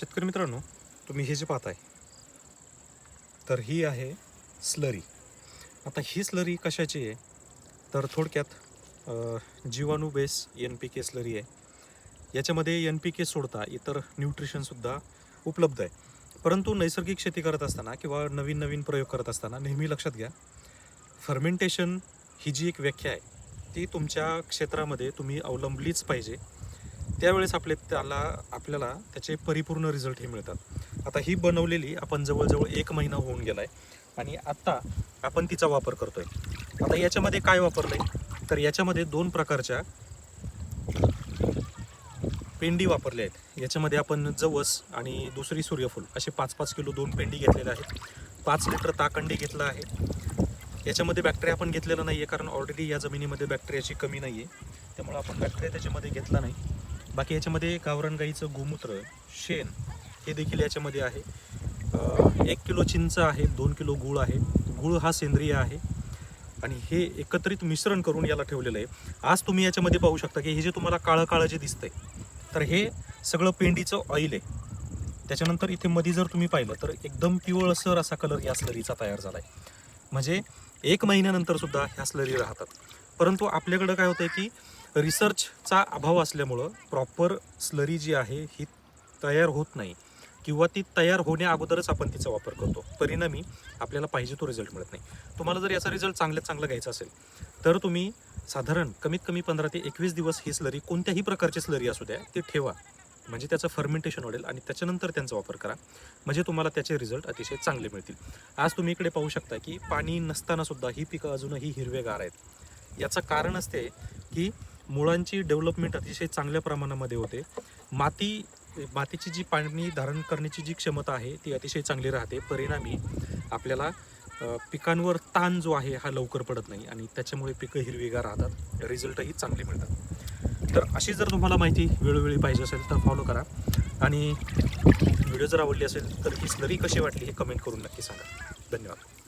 शेतकरी मित्रांनो, तुम्ही हे जे पाहताय तर ही आहे स्लरी. आता ही स्लरी कशाची आहे तर थोडक्यात जीवाणू बेस NPK स्लरी आहे. याच्यामध्ये NPK सोडता इतर न्यूट्रिशनसुद्धा उपलब्ध आहे. परंतु नैसर्गिक शेती करत असताना किंवा नवीन नवीन प्रयोग करत असताना नेहमी लक्षात घ्या, फर्मेंटेशन ही जी एक व्याख्या आहे ती तुमच्या क्षेत्रामध्ये तुम्ही अवलंबलीच पाहिजे. त्यावेळेस आपल्याला त्याचे परिपूर्ण रिझल्ट हे मिळतात. आता ही बनवलेली आपण जवळजवळ 1 महिना होऊन गेला आहे आणि आत्ता आपण तिचा वापर करतोय. आता याच्यामध्ये काय वापरलं आहे तर याच्यामध्ये 2 प्रकारच्या पेंडी वापरल्या आहेत. याच्यामध्ये आपण जवस आणि दुसरी सूर्यफूल असे 5-5 किलो 2 पेंडी घेतलेल्या आहेत. 5 लिटर ताकंडी घेतलं आहे. याच्यामध्ये बॅक्टेरिया आपण घेतलेला नाही आहे कारण ऑलरेडी या जमिनीमध्ये बॅक्टेरियाची कमी नाही आहे, त्यामुळे आपण बॅक्टेरिया त्याच्यामध्ये घेतला नाही. बाकी याच्यामध्ये गावरान गाईचं गोमूत्र, शेण हे देखील याच्यामध्ये आहे. 1 किलो चिंच आहे, 2 किलो गूळ आहे. गूळ हा सेंद्रिय आहे आणि हे एकत्रित मिश्रण करून याला ठेवलेलं आहे. आज तुम्ही याच्यामध्ये पाहू शकता की हे जे तुम्हाला काळं काळं जे दिसतंय तर हे सगळं पेंडीचं ऑइल आहे. त्याच्यानंतर इथे मध्ये जर तुम्ही पाहिलं तर एकदम पिवळसर असा कलर या स्लरीचा तयार झाला आहे. म्हणजे 1 महिन्यानंतर सुद्धा ह्या स्लरी राहतात. परंतु आपल्याकडं काय होतं की रिसर्चचा अभाव असल्यामुळं प्रॉपर स्लरी जी आहे ही तयार होत नाही किंवा ती तयार होण्या अगोदरच आपण तिचा वापर करतो. परिणामी आपल्याला पाहिजे तो रिझल्ट मिळत नाही. तुम्हाला जर याचा रिझल्ट चांगल्यात चांगला घ्यायचा असेल तर तुम्ही साधारण कमीत कमी 15 ते 21 दिवस ही स्लरी, कोणत्याही प्रकारची स्लरी असू द्या, ती ठेवा. म्हणजे त्याचं फर्मेंटेशन वाढेल आणि त्याच्यानंतर त्यांचा वापर करा. म्हणजे तुम्हाला त्याचे रिझल्ट अतिशय चांगले मिळतील. आज तुम्ही इकडे पाहू शकता की पाणी नसताना सुद्धा ही पिकं अजूनही हिरवेगार आहेत. याचं कारण असते की मुळांची डेव्हलपमेंट अतिशय चांगल्या प्रमाणामध्ये होते. मातीची जी पाणी धारण करण्याची जी क्षमता आहे ती अतिशय चांगली राहते. परिणामी आपल्याला पिकांवर ताण जो आहे हा लवकर पडत नाही आणि त्याच्यामुळे पिकं हिरवीगार राहतात, रिझल्टही चांगले मिळतात. तर अशी जर तुम्हाला माहिती वेळोवेळी पाहिजे असेल तर फॉलो करा आणि व्हिडिओ जर आवडली असेल तर ही स्लरी कशी वाटली हे कमेंट करून नक्की सांगा. धन्यवाद.